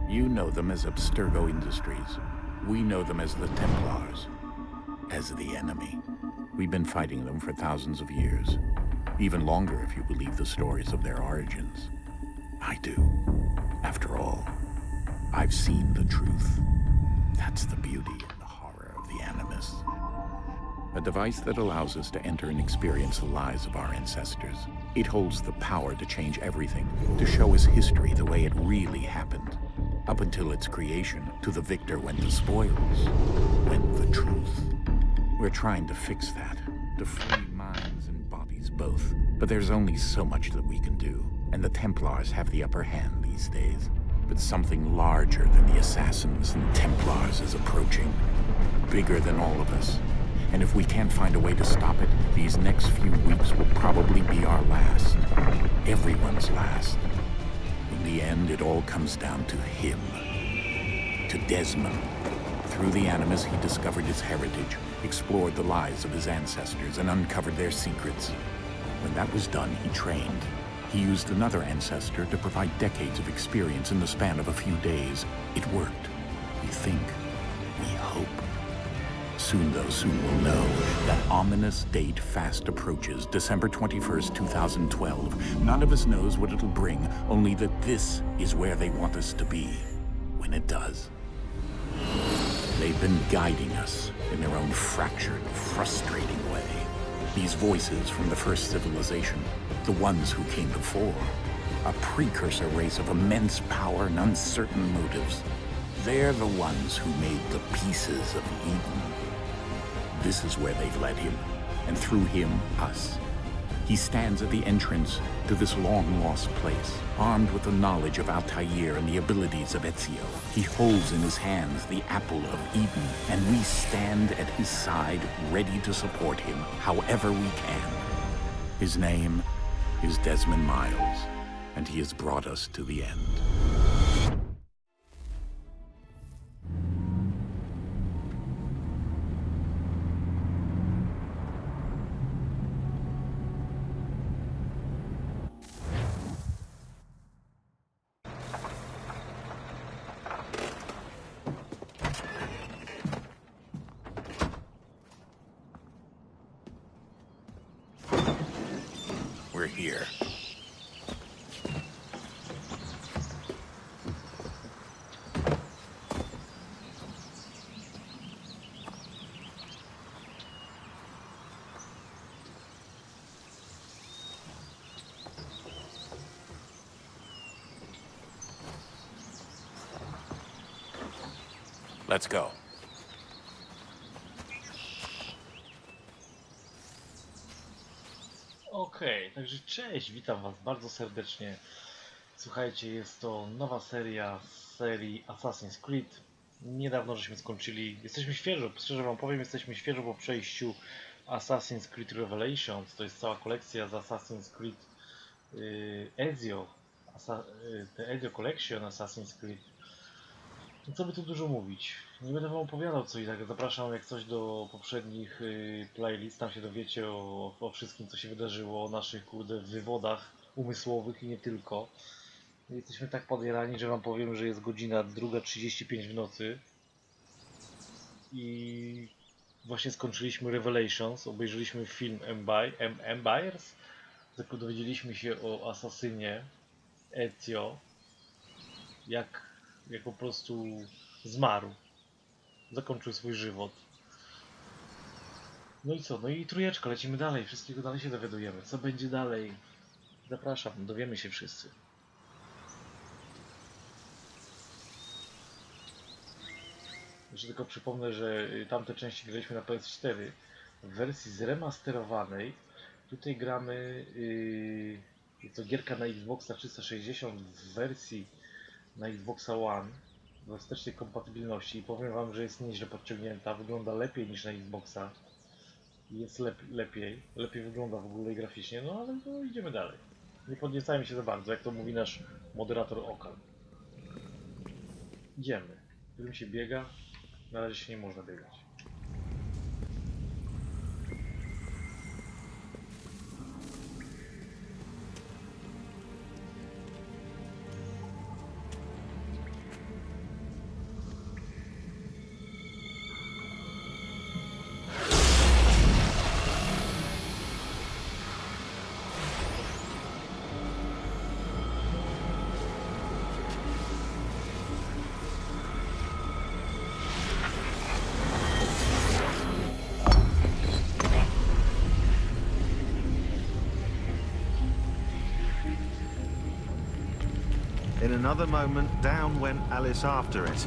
You know them as Abstergo Industries. We know them as the Templars, as the enemy. We've been fighting them for thousands of years. Even longer if you believe the stories of their origins. I do. After all, I've seen the truth. That's the beauty and the horror of the Animus. A device that allows us to enter and experience the lives of our ancestors. It holds the power to change everything, to show us history the way it really happened. Up until its creation, to the victor went the spoils, went the truth. We're trying to fix that, to free minds and bodies both. But there's only so much that we can do, and the Templars have the upper hand these days. But something larger than the Assassins and Templars is approaching, bigger than all of us. And if we can't find a way to stop it, these next few weeks will probably be our last. Everyone's last. In the end, it all comes down to him. To Desmond. Through the Animus, he discovered his heritage, explored the lives of his ancestors, and uncovered their secrets. When that was done, he trained. He used another ancestor to provide decades of experience in the span of a few days. It worked. We think. We hope. Soon, though, soon we'll know. That ominous date fast approaches, December 21st, 2012. None of us knows what it'll bring, only that this is where they want us to be, when it does. They've been guiding us in their own fractured, frustrating way. These voices from the first civilization, the ones who came before, a precursor race of immense power and uncertain motives. They're the ones who made the pieces of Eden. This is where they've led him, and through him, us. He stands at the entrance to this long-lost place, armed with the knowledge of Altair and the abilities of Ezio. He holds in his hands the apple of Eden, and we stand at his side, ready to support him however we can. His name is Desmond Miles, and he has brought us to the end. We're here. Let's go. Okej, także cześć, witam was bardzo serdecznie. Słuchajcie, jest to nowa seria z serii Assassin's Creed. Niedawno żeśmy skończyli, jesteśmy świeżo, szczerze wam powiem, jesteśmy świeżo po przejściu Assassin's Creed Revelations. To jest cała kolekcja z Assassin's Creed Ezio, The Ezio Collection Assassin's Creed. No co by tu dużo mówić, nie będę wam opowiadał co i tak, zapraszam jak coś do poprzednich playlist, tam się dowiecie o wszystkim co się wydarzyło, o naszych kurde wywodach umysłowych i nie tylko. Jesteśmy tak podjarani, że wam powiem, że jest godzina 2:35 w nocy i właśnie skończyliśmy Revelations, obejrzeliśmy film Empires, dowiedzieliśmy się o asasynie Ezio, jak po prostu zmarł, zakończył swój żywot. No i co? No i trójeczka, lecimy dalej, wszystkiego dalej się dowiadujemy. Co będzie dalej? Zapraszam, dowiemy się wszyscy. Jeszcze tylko przypomnę, że tamte części graliśmy na PS4 w wersji zremasterowanej. Tutaj gramy, jest to gierka na Xboxa 360 w wersji na Xboxa One we wstecznej kompatybilności i powiem wam, że jest nieźle podciągnięta, wygląda lepiej niż na Xboxa. Jest lepiej wygląda w ogóle graficznie, no ale to idziemy dalej. Nie podniecajmy się za bardzo, jak to mówi nasz moderator oka. Idziemy. Którym się biega? Na razie się nie można biegać. In another moment, down went Alice after it,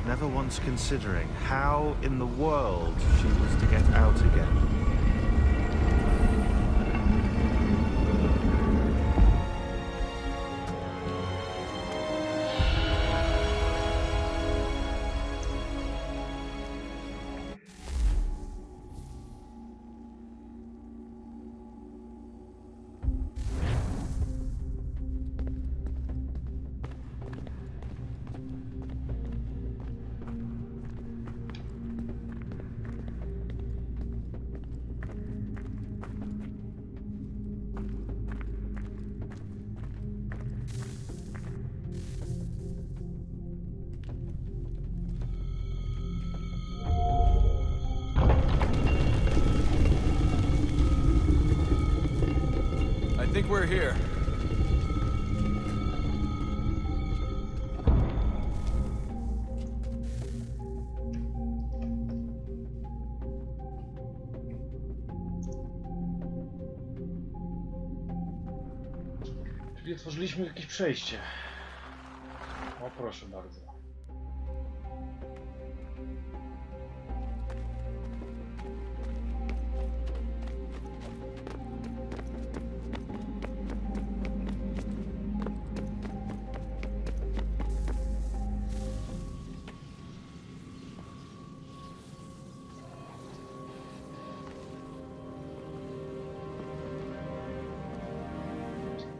never once considering how in the world she was to get out again. I think we're here. Czyli otworzyliśmy jakieś przejście. O, proszę bardzo.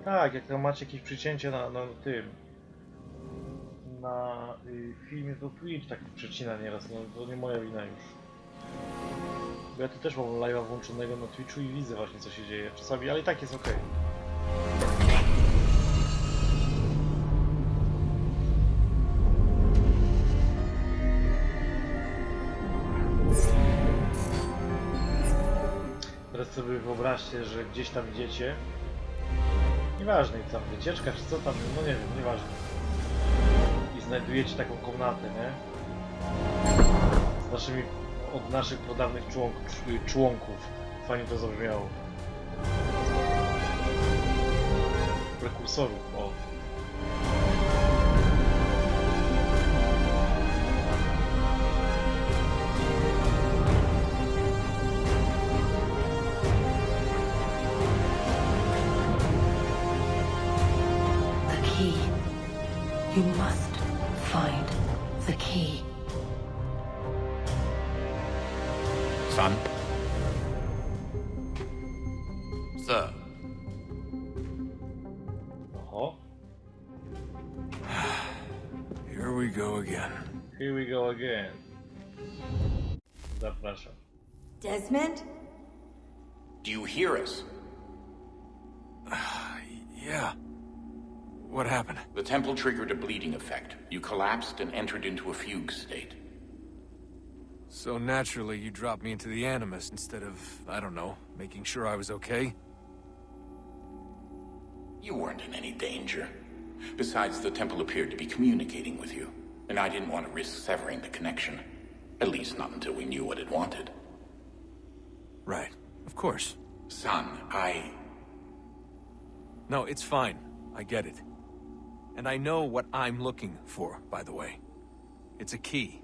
Tak, jak tam macie jakieś przycięcie na tym, na filmie, to Twitch tak przecina nieraz, no to nie moja wina już. Bo ja tu też mam live'a włączonego na Twitchu i widzę właśnie co się dzieje czasami, ale i tak jest ok. Teraz sobie wyobraźcie, że gdzieś tam idziecie. Nieważne, tam wycieczka czy co tam, no nie wiem, nieważne. I znajdujecie taką komnatę, nie? Z naszymi, od naszych podawnych członków. Fajnie to zabrzmiało. Prekursorów, o. You must find the key. Son? Sir. Oho. Here we go again. Here we go again. Zapraszam. Desmond? Do you hear us? Yeah. What happened? The temple triggered a bleeding effect. You collapsed and entered into a fugue state. So naturally, you dropped me into the Animus instead of, I don't know, making sure I was okay? You weren't in any danger. Besides, the temple appeared to be communicating with you, and I didn't want to risk severing the connection. At least not until we knew what it wanted. Right. Of course. Son, No, it's fine. I get it. And I know what I'm looking for, by the way. It's a key.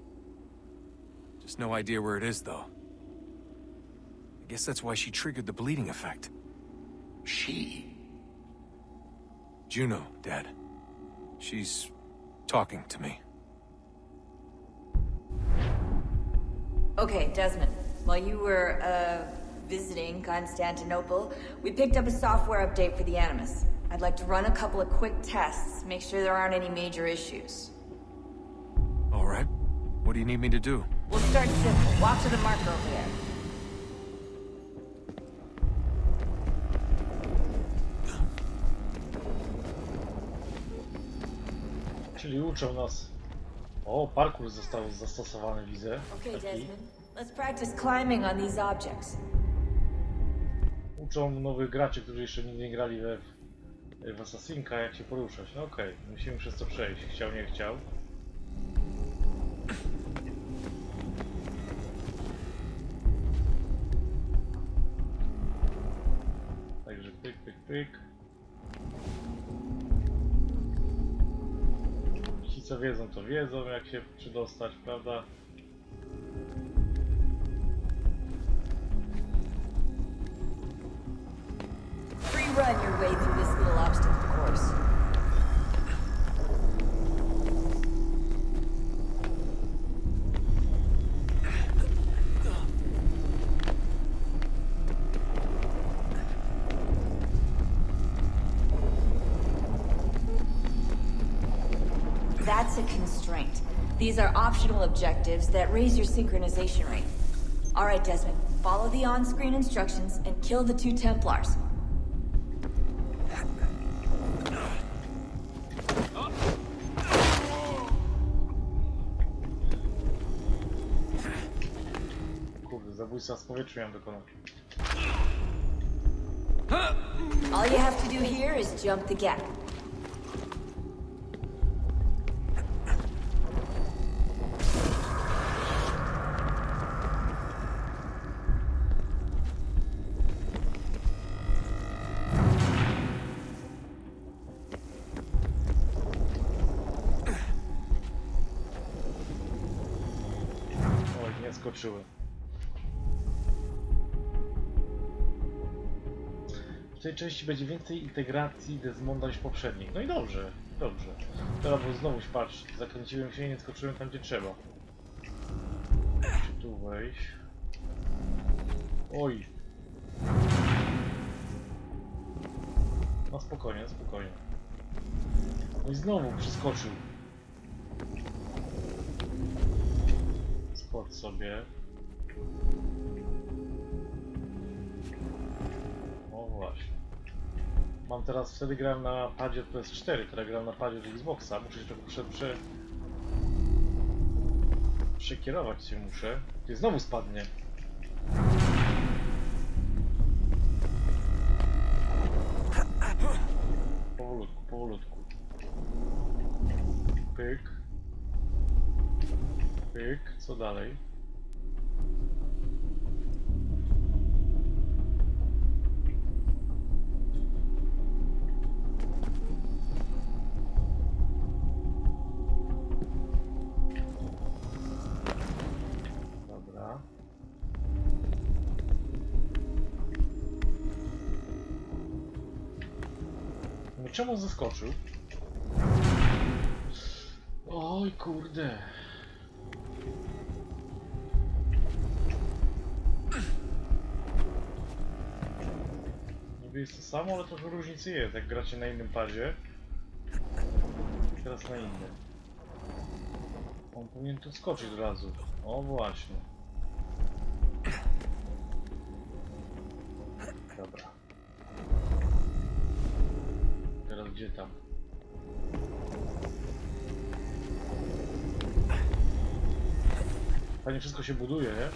Just no idea where it is, though. I guess that's why she triggered the bleeding effect. She? Juno, Dad. She's talking to me. Okay, Desmond. While you were, visiting Constantinople, we picked up a software update for the Animus. I'd like to run a couple of quick tests, make sure there aren't any major issues. All right. What do you need me to do? We'll start simple. Walk to the marker over there. Czyli uczą nas. O, parkour został zastosowany, widzę. Okay, Taki. Desmond. Let's practice climbing on these objects. Uczą nowych graczy, którzy jeszcze nigdy nie grali w Assassinka, jak się poruszać. No okej, musimy przez to przejść. Chciał, nie chciał. Także pyk, pyk, pyk. co wiedzą, to wiedzą, jak się przydostać, prawda? Free run your way through this little obstacle course. That's a constraint. These are optional objectives that raise your synchronization rate. All right, Desmond, follow the on-screen instructions and kill the 2 Templars. Kurde, zabójstwa z powietrza miałem dokonać. All you have to do here is jump the gap. Skoczyłem. W tej części będzie więcej integracji Desmonda niż poprzednich. No i dobrze, dobrze. Teraz bo znowu patrz, zakręciłem się i nie skoczyłem tam, gdzie trzeba. Czy tu wejść? Oj. No spokojnie, spokojnie. No i znowu przeskoczył. Skocz sobie. O właśnie. Mam teraz, wtedy grałem na padzie od PS4, teraz gram na padzie od Xboxa. Muszę się trochę przekierować się muszę. Ty znowu spadnie. Powolutku, powolutku. Pyk. Pyk, co dalej? Dobra. No czemu zaskoczył? Oj kurde. Jest to samo, ale trochę różnicy jest, jak gracie na innym padzie i teraz na innym. On powinien tu skoczyć od razu. O właśnie. Dobra. Teraz gdzie tam? Fajnie wszystko się buduje, nie?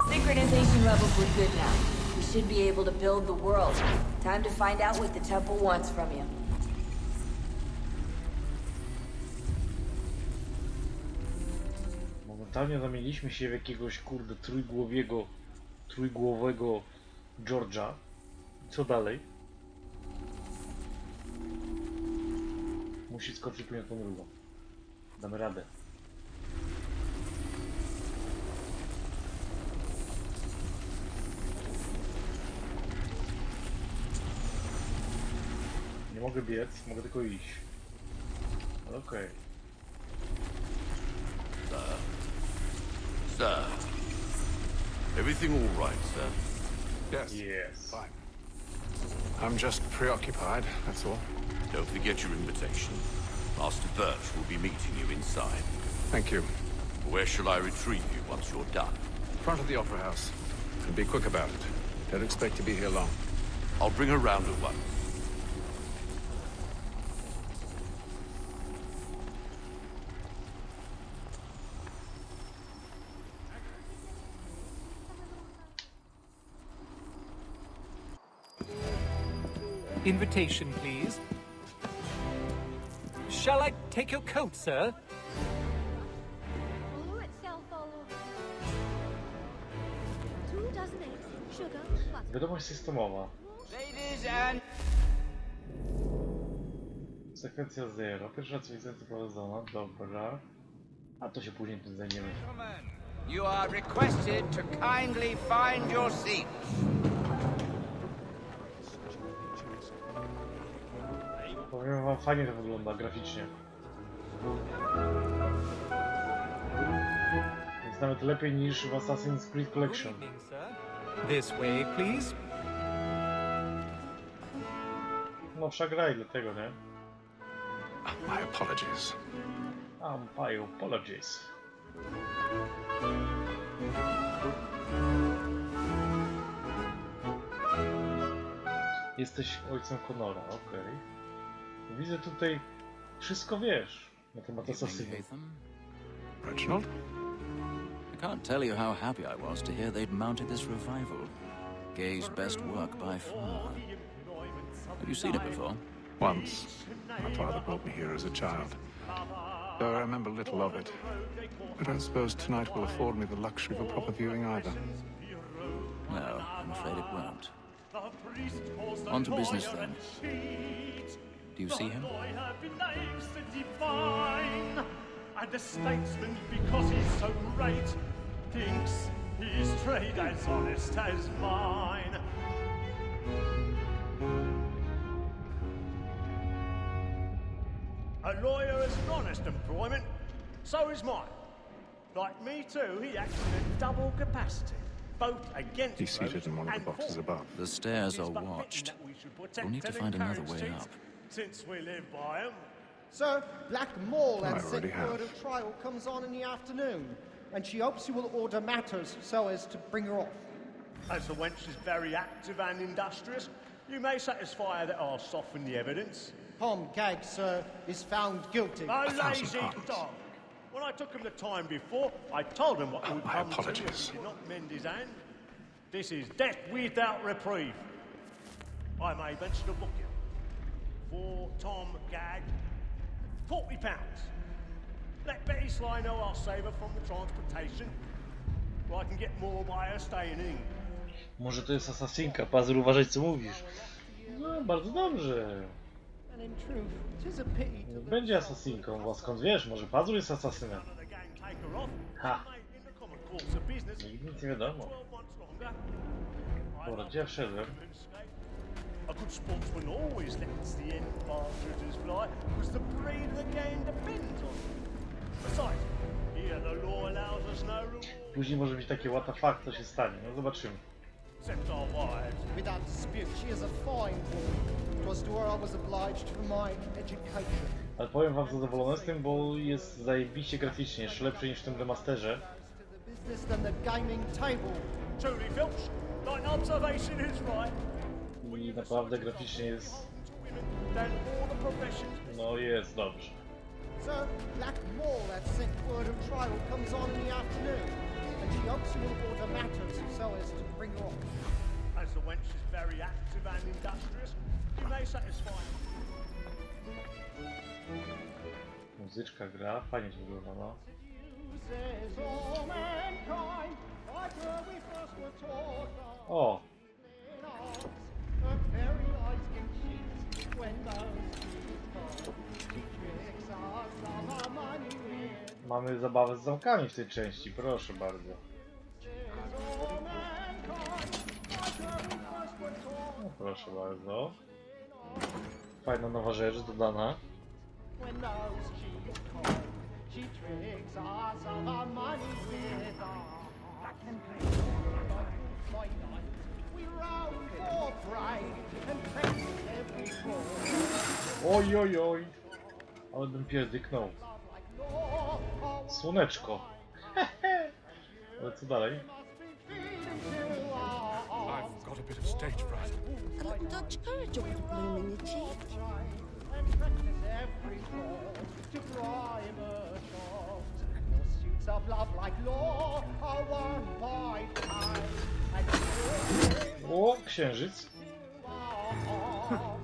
Synchronization levels look good now. We should be able to build the world. Time to find out what the temple wants from you. Momentalnie zamieniliśmy się w jakiegoś kurde trójgłowego George'a. Co dalej? Musi skoczyć później tą drugą. Damy radę. Nie mogę biec, mogę tylko iść. Okej. Sir, everything all right, sir? Yes. Yes. Fine. I'm just preoccupied, that's all. Don't forget your invitation. Master Birch will be meeting you inside. Thank you. Where shall I retrieve you once you're done? Front of the Opera House. And be quick about it. Don't expect to be here long. I'll bring her round at once. Invitation, please. Shall I take your coat, sir? Follow itself all over. 2 dozen eggs, sugar, butter. Wiadomość systemowa. Sekwencja 0. Pierwsza cywilizacja prowadzona. Dobra. A to się później tym zajmiemy. You are requested to kindly find your seats. Powiem wam, fajnie to wygląda graficznie. Jest nawet lepiej niż w Assassin's Creed Collection. Good evening, sir. This way, please. Nowsza gra i dlatego, nie? My apologies. My apologies. Jesteś ojcem Connora, okej. Widzę tutaj wszystko wiesz na temat asasynów. Reginald? I can't tell you how happy I was to hear they'd mounted this revival. Gay's best work by far. Have you seen it before? Once. My father brought me here as a child. Though I remember little of it. I don't suppose tonight will afford me the luxury of a proper viewing either. No, I'm afraid it won't. On to business then. Do you see him? And the statesman, because he's so great, thinks his trade as honest as mine. A lawyer is an honest employment, so is mine. Like me too, he acts in a double capacity, both against He's seated in one of the boxes above. The stairs are watched. We'll need to find another way up. Since we live by 'em. Sir, Black Mall and I already sick word have. of trial comes on in the afternoon, and she hopes you will order matters so as to bring her off. As the wench is very active and industrious, you may satisfy her that I'll soften the evidence. Tom Gag, sir, is found guilty. A lazy dog! When I took him the time before, I told him what it would My come to apologies. if he did not mend his hand. This is death without reprieve. I may venture to book you. For Tom Gag, £40. Let Betty Sly know I'll save her from the transportation, or I can get more by her staying in. Może to jest asasynka, Pazur, uważaj co mówisz. No, bardzo dobrze. And in truth, 'tis a pity to lose Będzie asasynką, bo skąd wiesz, może Pazur jest asasynem. Ha! Nic nie wiadomo. Dobra, gdzie ja wszedłem? A good sportsman always lets the end partridges fly, because the breed of the game depends on it. Besides, here the law allows us no reward. Później może być takie what the fuck, co się stanie, no zobaczymy. Except our wives. Without dispute, she is a fine woman. 'Twas to her I was obliged for my education. Ale powiem wam zadowolony z tym, bo jest zajebiście graficznie, jeszcze lepszy niż w tym remasterze. The business than the gaming table. Truly, Filch, like observation is right. I naprawdę graficznie jest, Than all the professions. no jest dobrze. Sir, Black Mall at sick word of trial comes on in the afternoon, and she hopes you will order matters so as to bring her off. As the wench is very active and industrious, you may satisfy her. Muzyczka gra, fajnie się wygląda, no. O! Mamy zabawę z zamkami w tej części, proszę bardzo. No proszę bardzo. Fajna nowa rzecz dodana. Oj, oj, oj. Ale bym pierdyknął. Słoneczko. Ale co dalej? I've got a bit of stage fright. A little Dutch courage ought to bloom in your cheek. O, księżyc.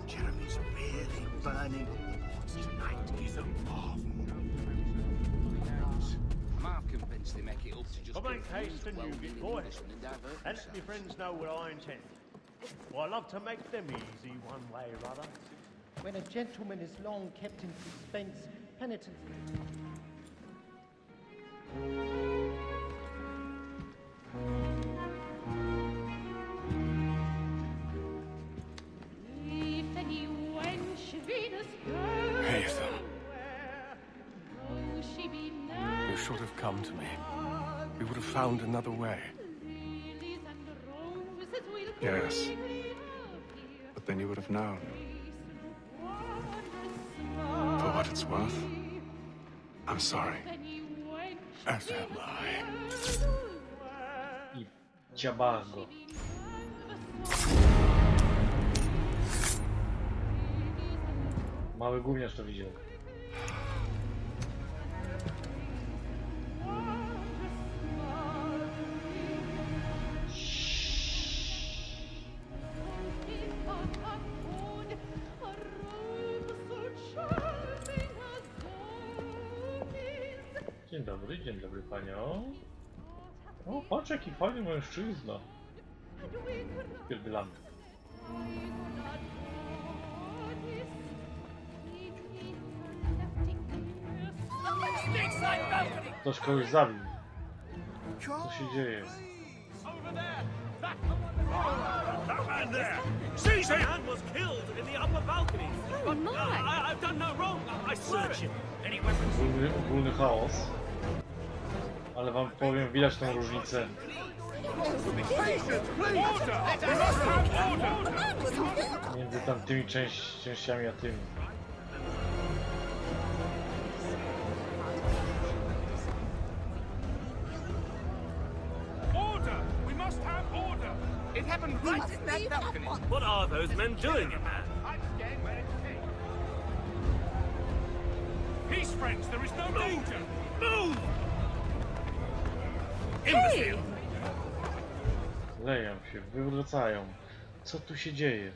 Jeremy's really burning. Tonight is a marvel. I'm convinced they make it up to just I make haste and you get boy, and let me friends know what I intend. Well, I love to make them easy one way or other. When a gentleman is long kept in suspense, penitence... Hazel. You should have come to me. We would have found another way. Yes. But then you would have known. For what it's worth, I'm sorry. As am I. I ciabago. Mały gówniarz to widział. Dzień dobry panią. O, patrz jaki fajny mężczyzna. Pierdolamy. Ktoś kogoś zabił. Co się dzieje? That man there! cz1 was killed in the upper balcony. But I've done no wrong. I swear it. Any weapons? Ogólny chaos. Ale wam powiem, widać tą różnicę. Między tamtymi częściami a tymi. It happened right in that balcony. What are those men doing in there? Peace, friends. There is no danger. Move! Imbecile. Leją się, wywracają. Co tu się dzieje?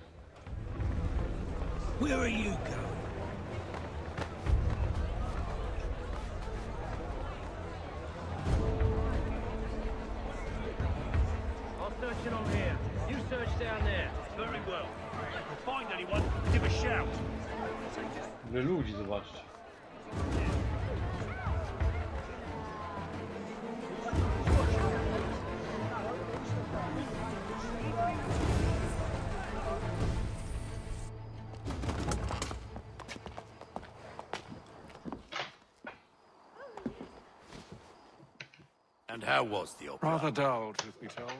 Where are you going? I'll search it on here. You search down there. Very well. If you find anyone, give a shout. Ile ludzi, zobaczcie. And how was the opera? Rather dull, truth be told.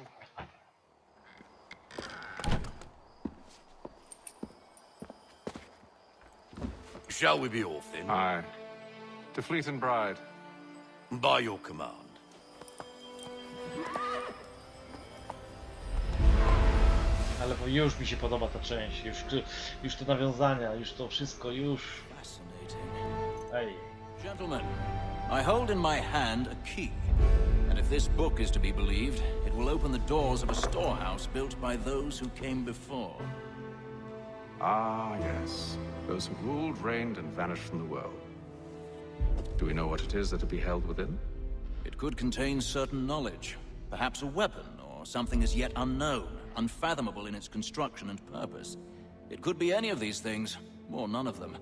Shall we be off then? Aye. To Fleet and Bride. By your command. Ale już mi się podoba ta część, już te nawiązania, już to wszystko, już... Ej. Gentlemen, I hold in my hand a key. And if this book is to be believed, it will open the doors of a storehouse built by those who came before. Ah, yes. Those who ruled, reigned, and vanished from the world. Do we know what it is that will be held within? It could contain certain knowledge. Perhaps a weapon, or something as yet unknown, unfathomable in its construction and purpose. It could be any of these things, or none of them.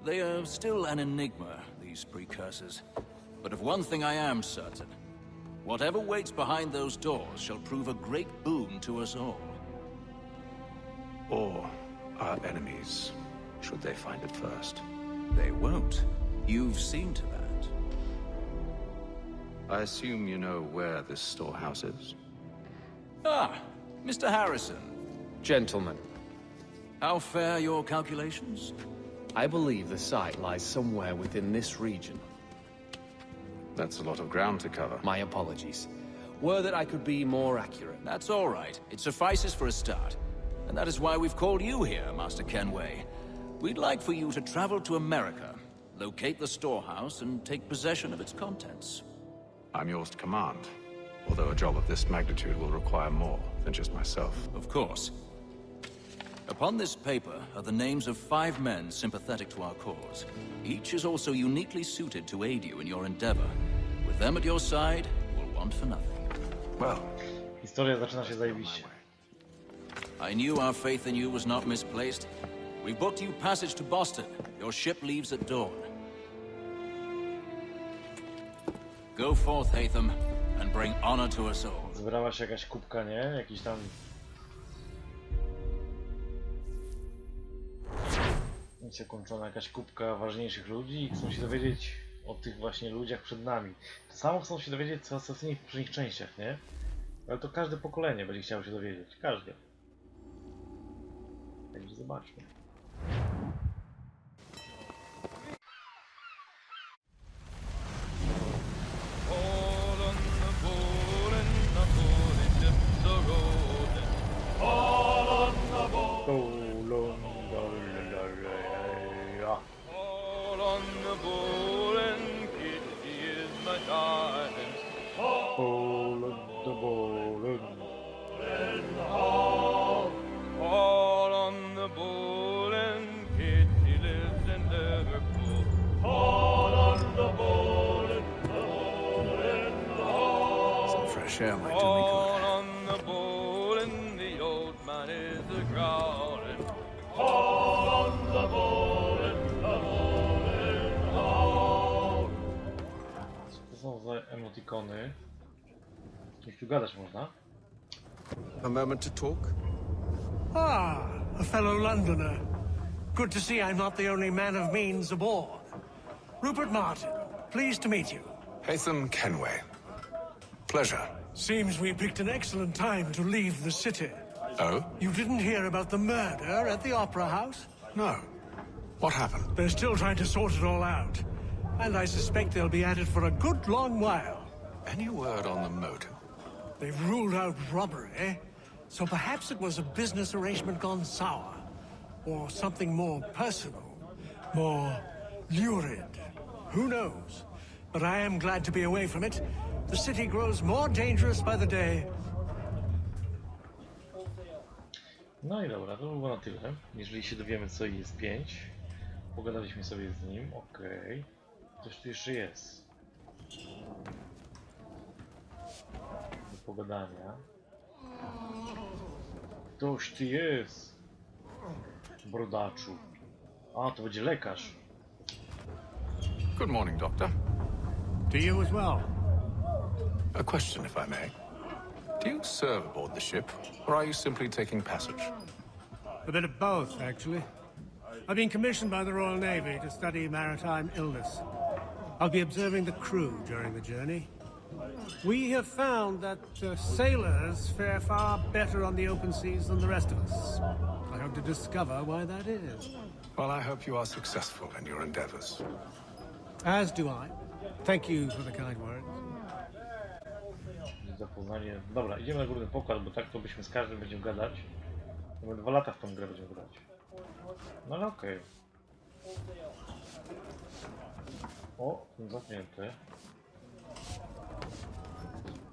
They are still an enigma, these precursors. But of one thing I am certain. Whatever waits behind those doors shall prove a great boon to us all. Or our enemies, should they find it first. They won't. You've seen to that. I assume you know where this storehouse is? Ah, Mr. Harrison. Gentlemen, How fare your calculations? I believe the site lies somewhere within this region. That's a lot of ground to cover. My apologies. Were that I could be more accurate. That's all right. It suffices for a start. And that is why we've called you here, Master Kenway. We'd like for you to travel to America, locate the storehouse, and take possession of its contents. I'm yours to command, although a job of this magnitude will require more than just myself. Of course. Upon this paper are the names of 5 men sympathetic to our cause. Each is also uniquely suited to aid you in your endeavor. With them at your side, you will want for nothing. Well, historia zaczyna się zajebiście. I knew our faith in you was not misplaced. We booked you passage to Boston. Your ship leaves at dawn. Go forth, Hatham, and bring honor to us all. Zebrała się jakaś kubka, nie? Jakiś tam... Misja kończona, jakaś kubka ważniejszych ludzi i chcą się dowiedzieć o tych właśnie ludziach przed nami. To samo chcą się dowiedzieć co asasyni w poprzednich częściach, nie? Ale to każde pokolenie będzie chciało się dowiedzieć. Każde. Także zobaczmy. Share might do me good. On the bowl and the old man is a growling. Co to są za emotikony? Kimś tu gadać można? A moment to talk? Ah, a fellow Londoner. Good to see I'm not the only man of means aboard. Rupert Martin, pleased to meet you. Hatham Kenway. Pleasure. Seems we picked an excellent time to leave the city. Oh? You didn't hear about the murder at the Opera House? No. What happened? They're still trying to sort it all out. And I suspect they'll be at it for a good long while. Any word on the motive? They've ruled out robbery, so perhaps it was a business arrangement gone sour. Or something more personal, more lurid. Who knows? But I am glad to be away from it. The city grows more dangerous by the day. No i dobra, to było na tyle. Jeżeli się dowiemy co jest 5, pogadaliśmy sobie z nim, okej. Coś tu jeszcze jest. Do pogadania. Ktoś tu jest. Brodaczu. A, to będzie lekarz. Good morning, Doctor. To you as well. A question, if I may. Do you serve aboard the ship, or are you simply taking passage? A bit of both, actually. I've been commissioned by the Royal Navy to study maritime illness. I'll be observing the crew during the journey. We have found that sailors fare far better on the open seas than the rest of us. I hope to discover why that is. Well, I hope you are successful in your endeavors. As do I. Thank you for the kind words. Zapoznanie. Dobra, idziemy na górny pokład, bo tak to byśmy z każdym będziemy gadać. My 2 lata w tą grę będziemy grać. No ale okej. O, ten zamknięty.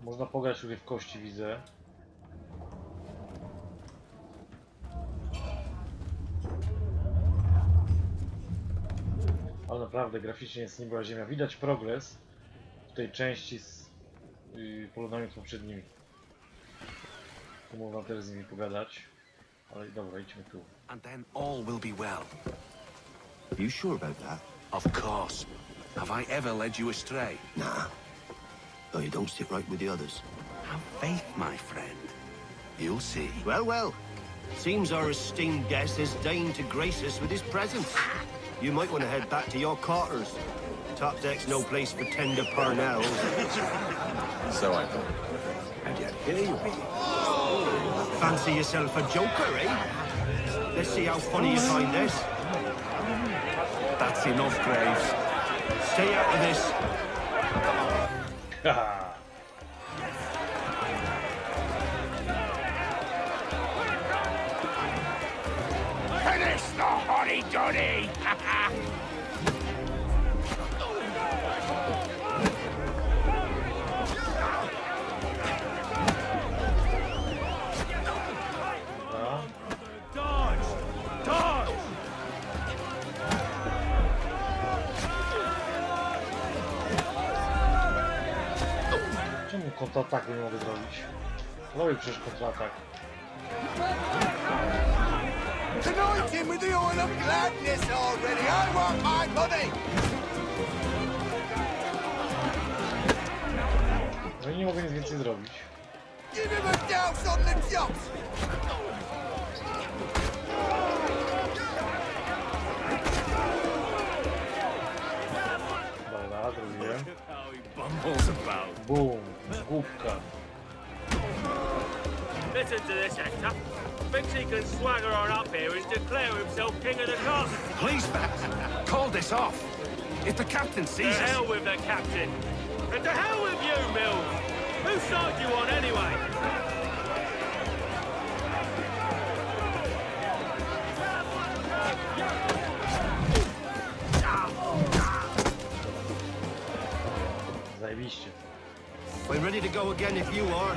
Można pograć sobie w kości, widzę. Ale naprawdę graficznie jest nieba ziemia. Widać progres w tej części z porównaniu z poprzednimi. Tu można też z nimi pogadać. Ale dobra, idźmy tu. And then all will be well. You sure about that? Of course. Have I ever led you astray? Nah. Though you don't sit right with the others. Have faith, my friend. You'll see. Well, well. Seems our esteemed guest has deigned to grace us with his presence. You might want to head back to your quarters. Top deck's no place for tender parnells. So I thought. And yet here you be. Fancy yourself a joker, eh? Let's see how funny you find this. That's enough, Graves. Stay out of this. Finish the hotty-dotty! Czemu kontrataku nie mogę zrobić? Robię przecież kontratak. Anoint him with the oil of gladness already. I want my money. No i nie mogę nic więcej zrobić. Give him a douse on the chops. Dobra, zrobiłem. Bumbles about. Bum, głupka. Listen to this, Hector. Thinks he can swagger on up here and declare himself king of the castle. Please, Max, call this off. If the captain sees To us... hell with the captain. And to hell with you, Mills. Whose side you on, anyway? Zajebiście. We're ready to go again if you are.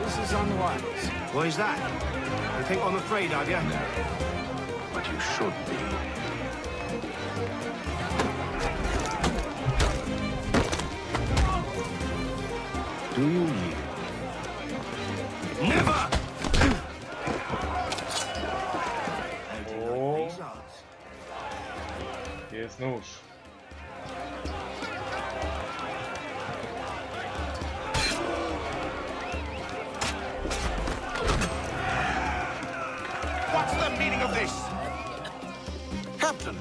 This is unwise. Why is that? You think I'm afraid of you? But you should be. Do you yield? Never! O, jest nóż. What's the meaning of this? Captain!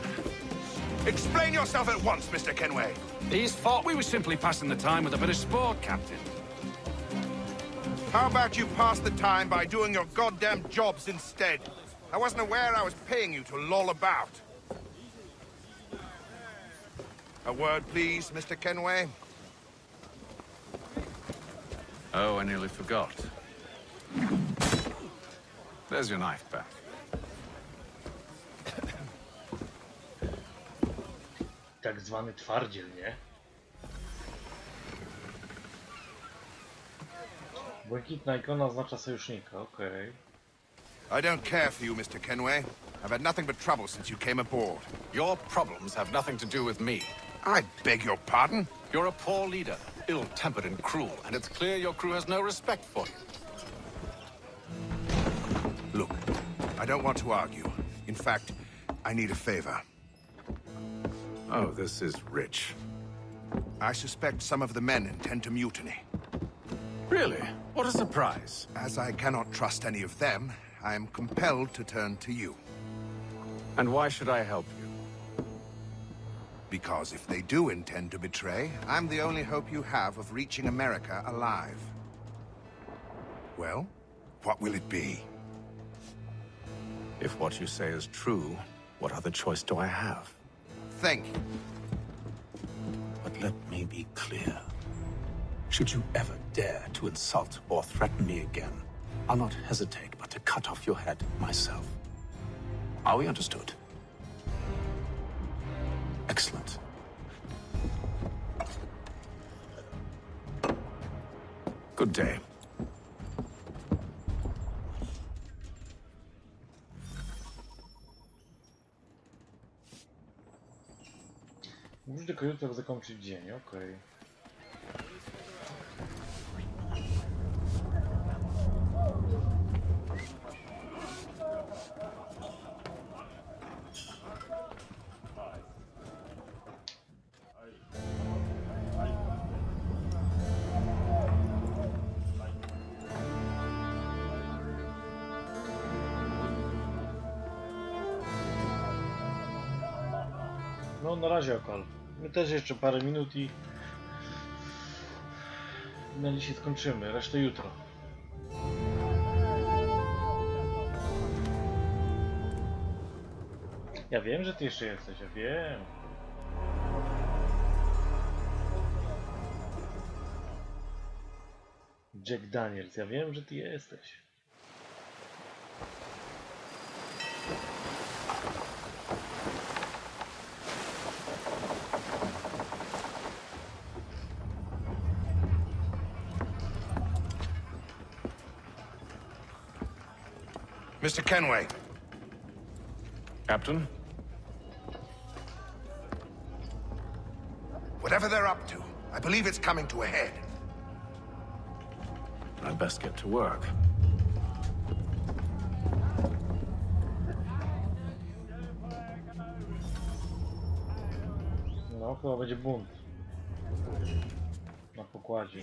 Explain yourself at once, Mr. Kenway. These thought we were simply passing the time with a bit of sport, Captain. How about you pass the time by doing your goddamn jobs instead? I wasn't aware I was paying you to loll about. A word, please, Mr. Kenway. Oh, I nearly forgot. There's your knife back. Tak zwany twardziel, nie? Błękitna ikona oznacza sojusznika, okej. I don't care for you, Mr. Kenway. I've had nothing but trouble since you came aboard. Your problems have nothing to do with me. I beg your pardon? You're a poor leader, ill-tempered and cruel, and it's clear your crew has no respect for you. Look, I don't want to argue. In fact, I need a favor. Oh, this is rich. I suspect some of the men intend to mutiny. Really? What a surprise. As I cannot trust any of them, I am compelled to turn to you. And why should I help you? Because if they do intend to betray, I'm the only hope you have of reaching America alive. Well, what will it be? If what you say is true, what other choice do I have? Thank you. But let me be clear. Should you ever dare to insult or threaten me again, I'll not hesitate but to cut off your head myself. Are we understood? Excellent. Good day. Musisz tylko jutro zakończyć dzień, okej. No na razie okal. My też jeszcze parę minut i na dzisiaj skończymy, resztę jutro. Ja wiem, że ty jeszcze jesteś, ja wiem. Jack Daniels, ja wiem, że ty jesteś. Mr. Kenway. Captain? Whatever they're up to, I believe it's coming to a head. I'd best get to work. No, chyba będzie bunt. Na pokładzie.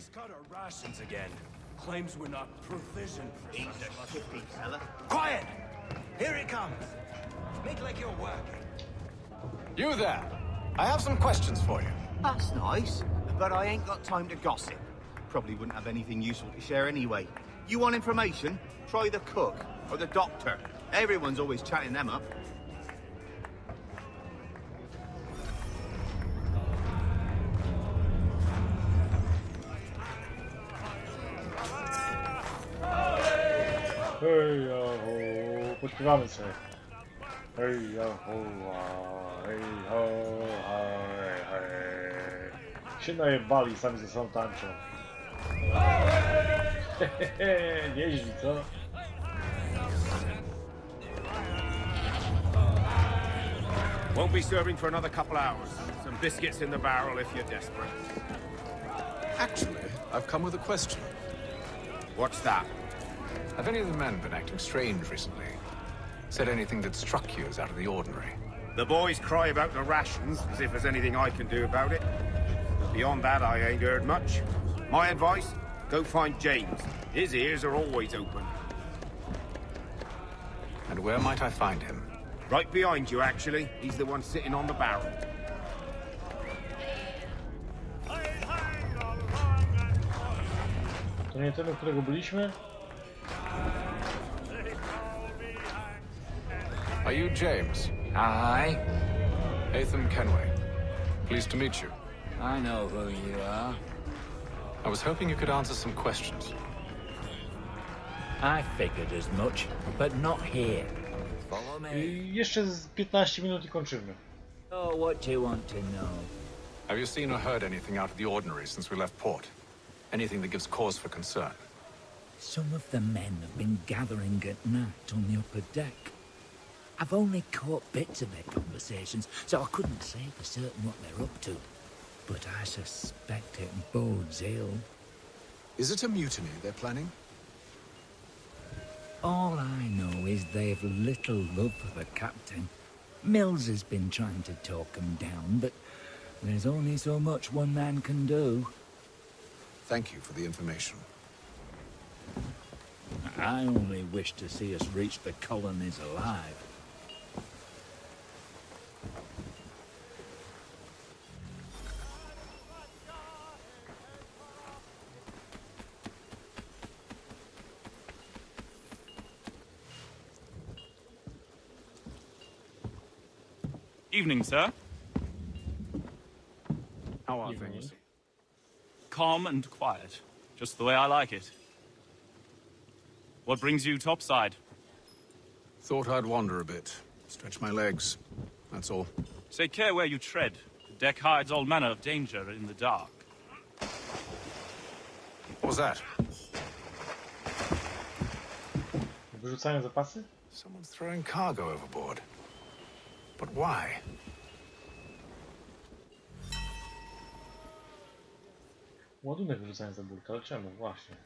Rations again. Claims we're not provisioned for such luxury. Quiet! Here it comes. Make like you're working. You there! I have some questions for you. That's nice, but I ain't got time to gossip. Probably wouldn't have anything useful to share anyway. You want information? Try the cook or the doctor. Everyone's always chatting them up. Hej, ho, pośpiewamy sobie. Hej, ho, hej, ho, hej, hej. Się najebali, sami ze sobą tańczą. Nieźli, co? Won't be serving for another couple hours. Some biscuits in the barrel if you're desperate. Actually, I've come with a question. What's that? Have any of the men been acting strange recently? Said anything that struck you as out of the ordinary? The boys cry about the rations, as if there's anything I can do about it. Beyond that, I ain't heard much. My advice? Go find James. His ears are always open. And where might I find him? Right behind you, actually. He's the one sitting on the barrel. To nie ten, u którego byliśmy? Are you James? Aye. Hatham Kenway. Pleased to meet you. I know who you are. I was hoping you could answer some questions. I figured as much, but not here. Follow me. I jeszcze z 15 minut i kończymy. Oh, what do you want to know? Have you seen or heard anything out of the ordinary since we left port? Anything that gives cause for concern? Some of the men have been gathering at night on the upper deck. I've only caught bits of their conversations, so I couldn't say for certain what they're up to. But I suspect it bodes ill. Is it a mutiny they're planning? All I know is they've little love for the captain. Mills has been trying to talk them down, but there's only so much one man can do. Thank you for the information. I only wish to see us reach the colonies alive. Evening, sir. How are things? Calm and quiet. Just the way I like it. What brings you topside? Thought I'd wander a bit. Stretch my legs. That's all. Take care where you tread. The deck hides all manner of danger in the dark. What was that? Wyrzucają zapasy? Someone's throwing cargo overboard. But why? Ładunek wyrzucają za burtę, ale czemu? Właśnie.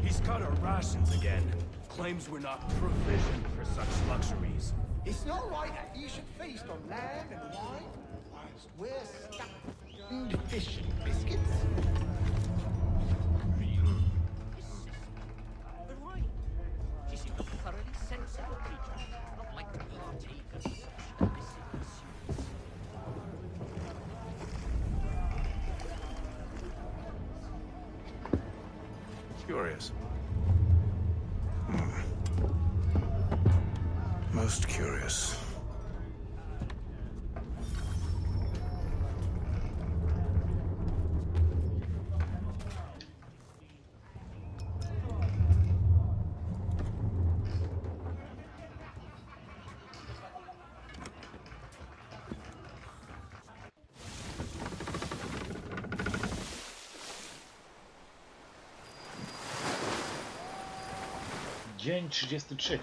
He's cut our rations again. Claims we're not provisioned for such luxuries. It's not right that you should feast on lamb and wine whilst we're stuck in fish and biscuits. Curious. Most curious. Dzień 33.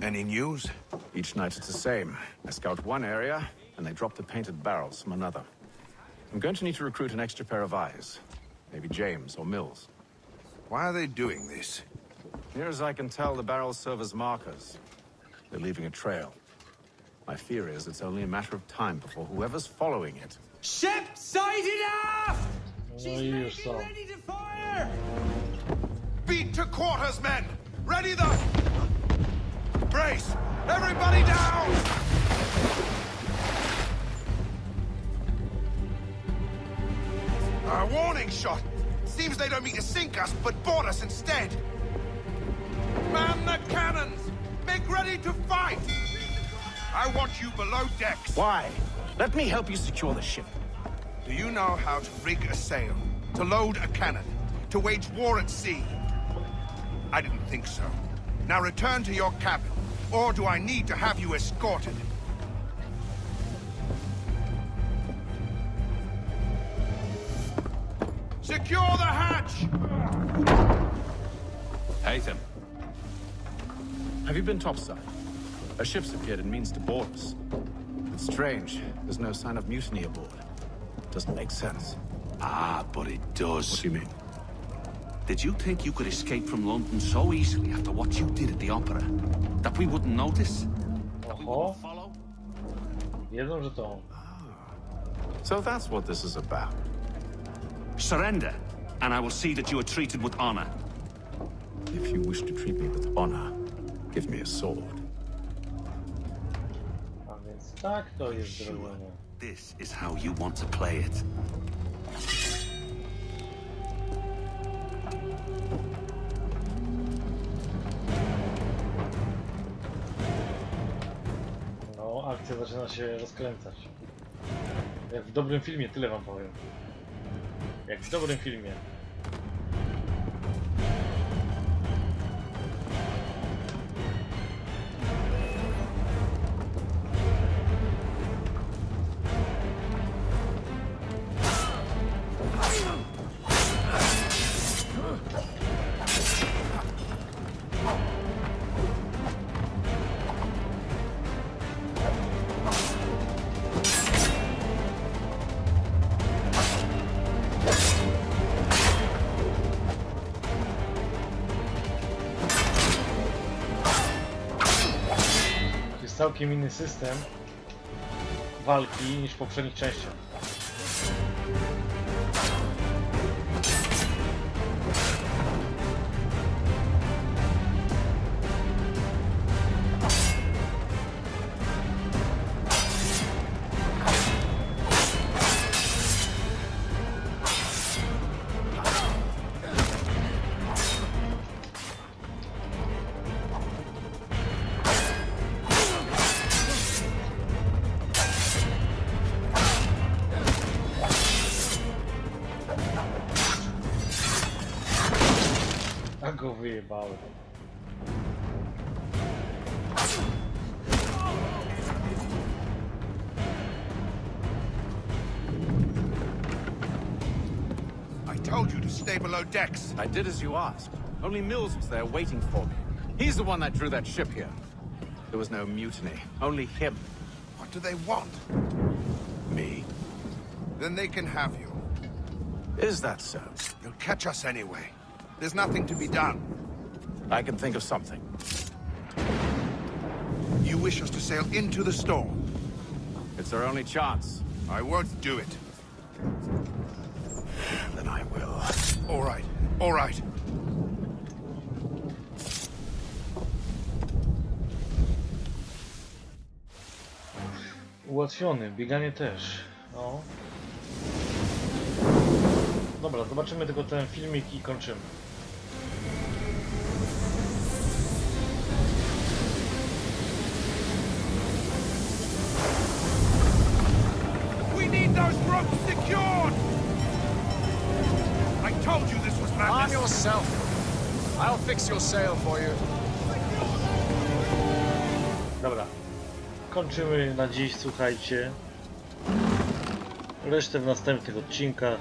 Any news? Each night it's the same. I scout one area, and they drop the painted barrels from another. I'm going to need to recruit an extra pair of eyes. Maybe James or Mills. Why are they doing this? Near as I can tell, the barrels serve as markers. They're leaving a trail. My fear is it's only a matter of time before whoever's following it... Ship sighted aft! No i już są. Ready to fire! Beat to quarters, men! Ready the... Brace! Everybody down! A warning shot! Seems they don't mean to sink us, but board us instead! Man the cannons! Make ready to fight! I want you below decks! Why? Let me help you secure the ship. Do you know how to rig a sail? To load a cannon? To wage war at sea? I didn't think so. Now return to your cabin, or do I need to have you escorted? Secure the hatch! Haytham. Have you been topside? A ship's appeared and means to board us. It's strange. There's no sign of mutiny aboard. Doesn't make sense. Ah, but it does. What do you mean? Did you think you could escape from London so easily after what you did at the opera? That we wouldn't notice? That we wouldn't follow? Wiedzą, że to. So that's what this is about. Surrender, and I will see that you are treated with honor. If you wish to treat me with honor, give me a sword. A więc tak to jest zrobione. This is how you want to play it. No, akcja zaczyna się rozkręcać. Jak w dobrym filmie, tyle wam powiem. Jak w dobrym filmie. Całkiem inny system walki niż w poprzednich częściach. Tak go wyjebałem. I told you to stay below decks. I did as you asked. Only Mills was there waiting for me. He's the one that drew that ship here. There was no mutiny, only him. What do they want? Me. Then they can have you. Is that so? You'll catch us anyway. There's nothing to be done. I can think of something. You wish us to sail into the storm? It's our only chance. I won't do it. Then I will. All right, all right. Ułatwiony, bieganie też. No. Dobra, zobaczymy tylko ten filmik i kończymy. We need those ropes secured! I told you this was madness. Arm yourself. I'll fix your sail for you. Dobra. Kończymy na dziś, słuchajcie. Resztę w następnych odcinkach.